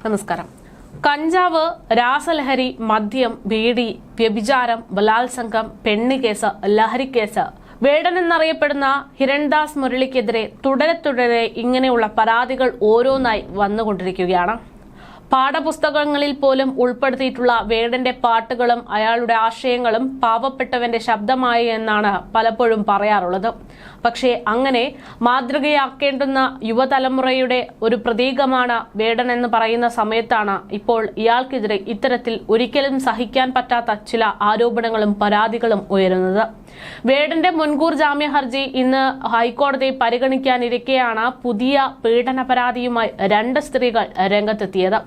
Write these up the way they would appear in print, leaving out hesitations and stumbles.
നമസ്കാരം. കഞ്ചാവ്, രാസലഹരി, മദ്യം, ബീഡി, വ്യഭിചാരം, ബലാത്സംഗം, പെണ്ണുകേസ്, ലഹരിക്കേസ്, വേടൻ എന്നറിയപ്പെടുന്ന ഹിരൺദാസ് മുരളിക്കെതിരെ തുടരെ ഇങ്ങനെയുള്ള പരാതികൾ ഓരോന്നായി വന്നുകൊണ്ടിരിക്കുകയാണ്. പാഠപുസ്തകങ്ങളിൽ പോലും ഉൾപ്പെടുത്തിയിട്ടുള്ള വേടന്റെ പാട്ടുകളും അയാളുടെ ആശയങ്ങളും പാവപ്പെട്ടവന്റെ ശബ്ദമായി എന്നാണ് പലപ്പോഴും പറയാറുള്ളത്. പക്ഷേ അങ്ങനെ മാതൃകയാക്കേണ്ടുന്ന യുവതലമുറയുടെ ഒരു പ്രതീകമാണ് വേടൻ എന്ന് പറയുന്ന സമയത്താണ് ഇപ്പോൾ ഇയാൾക്കെതിരെ ഇത്തരത്തിൽ ഒരിക്കലും സഹിക്കാൻ പറ്റാത്ത ചില ആരോപണങ്ങളും പരാതികളും ഉയരുന്നത്. വേടന്റെ മുൻകൂർ ജാമ്യ ഹർജി ഇന്ന് ഹൈക്കോടതി പരിഗണിക്കാനിരിക്കെയാണ് പുതിയ പീഡന പരാതിയുമായി 2 സ്ത്രീകൾ രംഗത്തെത്തിയത്.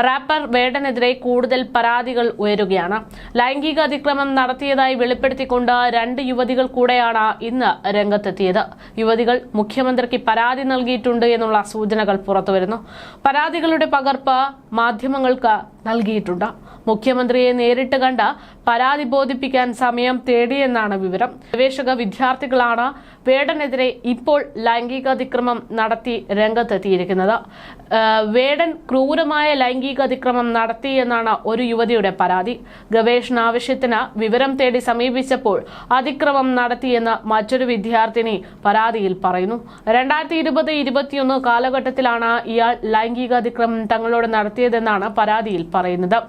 റാപ്പർ വേടനെതിരെ കൂടുതൽ പരാതികൾ ഉയരുകയാണ്. ലൈംഗിക അതിക്രമം നടത്തിയതായി വെളിപ്പെടുത്തിക്കൊണ്ട് 2 യുവതികൾ കൂടെയാണ് ഇന്ന് രംഗത്തെത്തിയത്. യുവതികൾ മുഖ്യമന്ത്രിക്ക് പരാതി നൽകിയിട്ടുണ്ട് എന്നുള്ള സൂചനകൾ പുറത്തുവരുന്നു. പരാതികളുടെ പകർപ്പ് മാധ്യമങ്ങൾക്ക് നൽകിയിട്ടുണ്ട്. മുഖ്യമന്ത്രിയെ നേരിട്ട് കണ്ട് പരാതി ബോധിപ്പിക്കാൻ സമയം തേടിയെന്നാണ് വിവരം. ഗവേഷക വിദ്യാർത്ഥികളാണ് വേടനെതിരെ ഇപ്പോൾ ലൈംഗികാതിക്രമം നടത്തി രംഗത്തെത്തിയിരിക്കുന്നത്. വേടൻ ക്രൂരമായ ലൈംഗികാതിക്രമം നടത്തി എന്നാണ് ഒരു യുവതിയുടെ പരാതി. ഗവേഷണാവശ്യത്തിന് വിവരം തേടി സമീപിച്ചപ്പോൾ അതിക്രമം നടത്തിയെന്ന് മറ്റൊരു വിദ്യാർത്ഥിനി പരാതിയിൽ പറയുന്നു. 2020-21 കാലഘട്ടത്തിലാണ് ഇയാൾ ലൈംഗികാതിക്രമം തങ്ങളോട് നടത്തിയതെന്നാണ് പരാതിയിൽ പറയുന്നത്.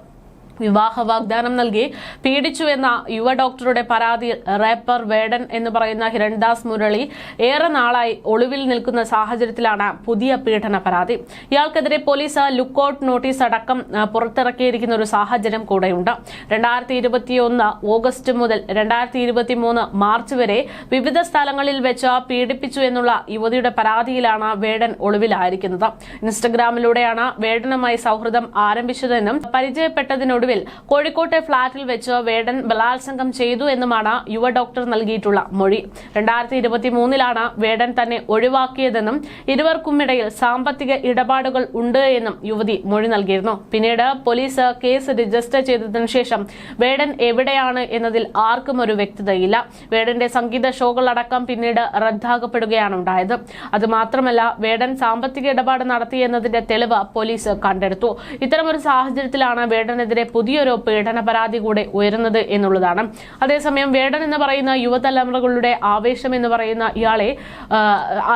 വിവാഹ വാഗ്ദാനം നൽകി പീഡിച്ചുവെന്ന യുവ ഡോക്ടറുടെ പരാതിയിൽ റാപ്പർ വേടൻ എന്ന് പറയുന്ന ഹിരൺദാസ് മുരളി ഏറെ നാളായി ഒളിവിൽ നിൽക്കുന്ന സാഹചര്യത്തിലാണ് പുതിയ പീഡന പരാതി. ഇയാൾക്കെതിരെ പോലീസ് ലുക്കൌട്ട് നോട്ടീസ് അടക്കം പുറത്തിറക്കിയിരിക്കുന്ന ഒരു സാഹചര്യം കൂടെയുണ്ട്. 2021 ഓഗസ്റ്റ് മുതൽ 2023 മാർച്ച് വരെ വിവിധ സ്ഥലങ്ങളിൽ വെച്ച് പീഡിപ്പിച്ചു എന്നുള്ള യുവതിയുടെ പരാതിയിലാണ് വേടൻ ഒളിവിലായിരിക്കുന്നത്. ഇൻസ്റ്റഗ്രാമിലൂടെയാണ് വേടനുമായി സൗഹൃദം ആരംഭിച്ചതെന്നും പരിചയപ്പെട്ടതിനൊടുവിൽ കോഴിക്കോട്ടെ ഫ്ളാറ്റിൽ വെച്ച് വേടൻ ബലാത്സംഗം ചെയ്തു എന്നുമാണ് യുവ ഡോക്ടർ നൽകിയിട്ടുള്ള മൊഴി. 2023 വേടൻ തന്നെ ഒഴിവാക്കിയതെന്നും ഇരുവർക്കുമിടയിൽ സാമ്പത്തിക ഇടപാടുകൾ ഉണ്ട് എന്നും യുവതി മൊഴി നൽകിയിരുന്നു. പിന്നീട് പോലീസ് കേസ് രജിസ്റ്റർ ചെയ്തതിനു ശേഷം വേടൻ എവിടെയാണ് എന്നതിൽ ആർക്കും ഒരു വ്യക്തതയില്ല. വേടന്റെ സംഗീത ഷോകളടക്കം പിന്നീട് റദ്ദാക്കപ്പെടുകയാണ് ഉണ്ടായത്. അതുമാത്രമല്ല, വേടൻ സാമ്പത്തിക ഇടപാട് നടത്തിയെന്നതിന്റെ തെളിവ് പോലീസ് കണ്ടെടുത്തു. ഇത്തരമൊരു സാഹചര്യത്തിലാണ് വേടനെതിരെ പുതിയൊരു പീഡന പരാതി കൂടെ ഉയരുന്നത് എന്നുള്ളതാണ്. അതേസമയം വേടൻ എന്ന് പറയുന്ന യുവതലമുറകളുടെ ആവേശം എന്ന് പറയുന്ന ഇയാളെ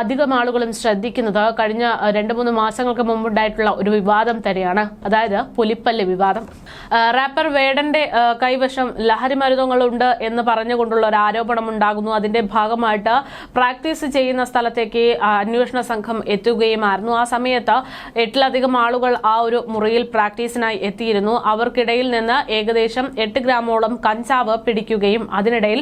അധികം ആളുകളും ശ്രദ്ധിക്കുന്നത് കഴിഞ്ഞ 2-3 മാസങ്ങൾക്ക് മുമ്പുണ്ടായിട്ടുള്ള ഒരു വിവാദം തന്നെയാണ്. അതായത് പുലിപ്പല്ല് വിവാദം. റാപ്പർ വേടന്റെ കൈവശം ലഹരി മരുന്നുകളുണ്ട് എന്ന് പറഞ്ഞുകൊണ്ടുള്ള ഒരു ആരോപണം ഉണ്ടാകുന്നു. അതിന്റെ ഭാഗമായിട്ട് പ്രാക്ടീസ് ചെയ്യുന്ന സ്ഥലത്തേക്ക് അന്വേഷണ സംഘം എത്തുകയുമായിരുന്നു. ആ സമയത്ത് 8-ലധികം ആളുകൾ ആ ഒരു മുറിയിൽ പ്രാക്ടീസിനായി എത്തിയിരുന്നു. അവർക്കിടയിൽ നിന്ന് ഏകദേശം 8 ഗ്രാമോളം കഞ്ചാവ് പിടിക്കുകയും അതിനിടയിൽ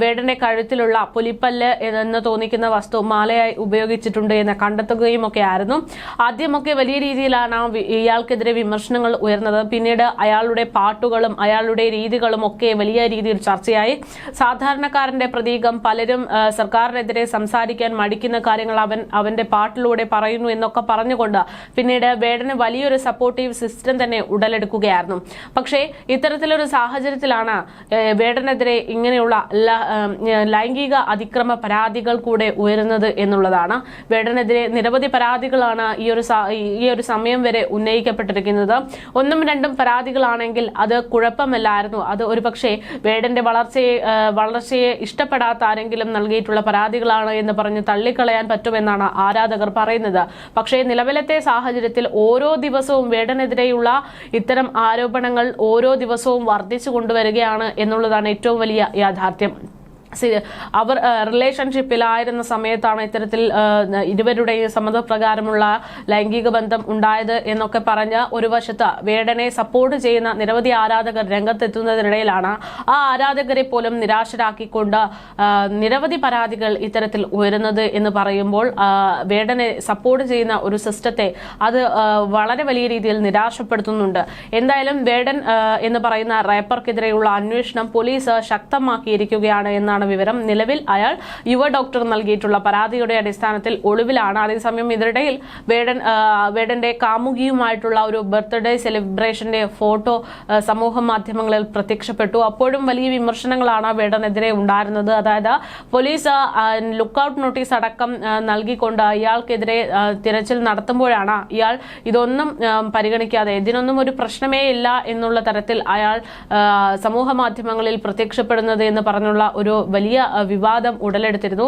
വേടന്റെ കഴുത്തിലുള്ള പുലിപ്പല്ല് എന്ന് തോന്നിക്കുന്ന വസ്തു മാലയായി ഉപയോഗിച്ചിട്ടുണ്ട് എന്ന് കണ്ടെത്തുകയും ഒക്കെ ആയിരുന്നു. ആദ്യമൊക്കെ വലിയ രീതിയിലാണ് ഇയാൾക്കെതിരെ വിമർശനങ്ങൾ ഉയർന്നത്. പിന്നീട് അയാളുടെ പാട്ടുകളും അയാളുടെ രീതികളും ഒക്കെ വലിയ രീതിയിൽ ചർച്ചയായി. സാധാരണക്കാരന്റെ പ്രതീകം, പലരും സർക്കാരിനെതിരെ സംസാരിക്കാൻ മടിക്കുന്ന കാര്യങ്ങൾ അവന്റെ പാട്ടിലൂടെ പറയുന്നു എന്നൊക്കെ പറഞ്ഞുകൊണ്ട് പിന്നീട് വേടന് വലിയൊരു സപ്പോർട്ടീവ് സിസ്റ്റം തന്നെ ഉടലെടുക്കുകയായിരുന്നു. പക്ഷേ ഇത്തരത്തിലൊരു സാഹചര്യത്തിലാണ് വേടനെതിരെ ഇങ്ങനെയുള്ള ലൈംഗിക അതിക്രമ പരാതികൾ കൂടെ ഉയരുന്നത് എന്നുള്ളതാണ്. വേടനെതിരെ നിരവധി പരാതികളാണ് ഈ ഒരു സമയം വരെ ഉന്നയിക്കപ്പെട്ടിരിക്കുന്നത്. 1-2 പരാതികളാണെങ്കിൽ അത് കുഴപ്പമല്ലായിരുന്നു. അത് ഒരുപക്ഷെ വേടന്റെ വളർച്ചയെ ഇഷ്ടപ്പെടാത്ത ആരെങ്കിലും നൽകിയിട്ടുള്ള പരാതികളാണ് എന്ന് പറഞ്ഞ് തള്ളിക്കളയാൻ പറ്റുമെന്നാണ് ആരാധകർ പറയുന്നത്. പക്ഷേ നിലവിലത്തെ സാഹചര്യത്തിൽ ഓരോ ദിവസവും വേടനെതിരെയുള്ള ഇത്തരം ആരോപണങ്ങൾ ഓരോ ദിവസവും വർദ്ധിച്ചു കൊണ്ടുവരികയാണ് എന്നുള്ളതാണ് ഏറ്റവും വലിയ യാഥാർത്ഥ്യം. അവർ റിലേഷൻഷിപ്പിലായിരുന്ന സമയത്താണ് ഇത്തരത്തിൽ ഇരുവരുടെയും സമ്മതപ്രകാരമുള്ള ലൈംഗിക ബന്ധം ഉണ്ടായത് എന്നൊക്കെ പറഞ്ഞ് ഒരു വശത്ത് വേടനെ സപ്പോർട്ട് ചെയ്യുന്ന നിരവധി ആരാധകർ രംഗത്തെത്തുന്നതിനിടയിലാണ് ആ ആരാധകരെ പോലും നിരാശരാക്കിക്കൊണ്ട് നിരവധി പരാതികൾ ഇത്തരത്തിൽ ഉയരുന്നത് എന്ന് പറയുമ്പോൾ വേടനെ സപ്പോർട്ട് ചെയ്യുന്ന ഒരു സിസ്റ്റത്തെ അത് വളരെ വലിയ രീതിയിൽ നിരാശപ്പെടുത്തുന്നുണ്ട്. എന്തായാലും വേടൻ എന്ന് പറയുന്ന റാപ്പർക്കെതിരെയുള്ള അന്വേഷണം പോലീസ് ശക്തമാക്കിയിരിക്കുകയാണ് എന്നാണ് എന്നാണ് വിവരം. നിലവിൽ അയാൾ യുവ ഡോക്ടർ നൽകിയിട്ടുള്ള പരാതിയുടെ അടിസ്ഥാനത്തിൽ ഒളിവിലാണ്. അതേസമയം ഇതിനിടയിൽ വേടന്റെ കാമുകിയുമായിട്ടുള്ള ഒരു ബർത്ത്ഡേ സെലിബ്രേഷന്റെ ഫോട്ടോ സമൂഹ മാധ്യമങ്ങളിൽ പ്രത്യക്ഷപ്പെട്ടു. അപ്പോഴും വലിയ വിമർശനങ്ങളാണ് വേടനെതിരെ ഉണ്ടായിരുന്നത്. അതായത് പോലീസ് ലുക്കൌട്ട് നോട്ടീസ് അടക്കം നൽകിക്കൊണ്ട് ഇയാൾക്കെതിരെ തിരച്ചിൽ നടത്തുമ്പോഴാണ് ഇയാൾ ഇതൊന്നും പരിഗണിക്കാതെ ഇതിനൊന്നും ഒരു പ്രശ്നമേ ഇല്ല എന്നുള്ള തരത്തിൽ അയാൾ സമൂഹ മാധ്യമങ്ങളിൽ പ്രത്യക്ഷപ്പെടുന്നത് എന്ന് പറഞ്ഞുള്ള ഒരു വലിയ വിവാദം ഉടലെടുത്തിരുന്നു.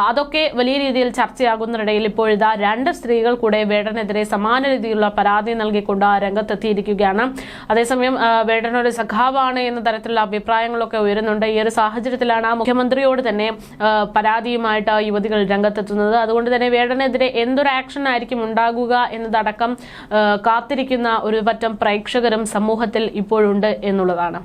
അതൊക്കെ വലിയ രീതിയിൽ ചർച്ചയാകുന്നതിനിടയിൽ ഇപ്പോഴിതാ 2 സ്ത്രീകൾ കൂടെ വേടനെതിരെ സമാന രീതിയിലുള്ള പരാതി നൽകിക്കൊണ്ട് രംഗത്തെത്തിയിരിക്കുകയാണ്. അതേസമയം വേടൻ ഒരു സഖാവാണ് എന്ന തരത്തിലുള്ള അഭിപ്രായങ്ങളൊക്കെ ഉയരുന്നുണ്ട്. ഈ ഒരു സാഹചര്യത്തിലാണ് മുഖ്യമന്ത്രിയോട് തന്നെ പരാതിയുമായിട്ട് യുവതികൾ രംഗത്തെത്തുന്നത്. അതുകൊണ്ട് തന്നെ വേടനെതിരെ എന്തൊരു ആക്ഷൻ ആയിരിക്കും ഉണ്ടാകുക എന്നതടക്കം കാത്തിരിക്കുന്ന ഒരു പറ്റം പ്രേക്ഷകരും സമൂഹത്തിൽ ഇപ്പോഴുണ്ട് എന്നുള്ളതാണ്.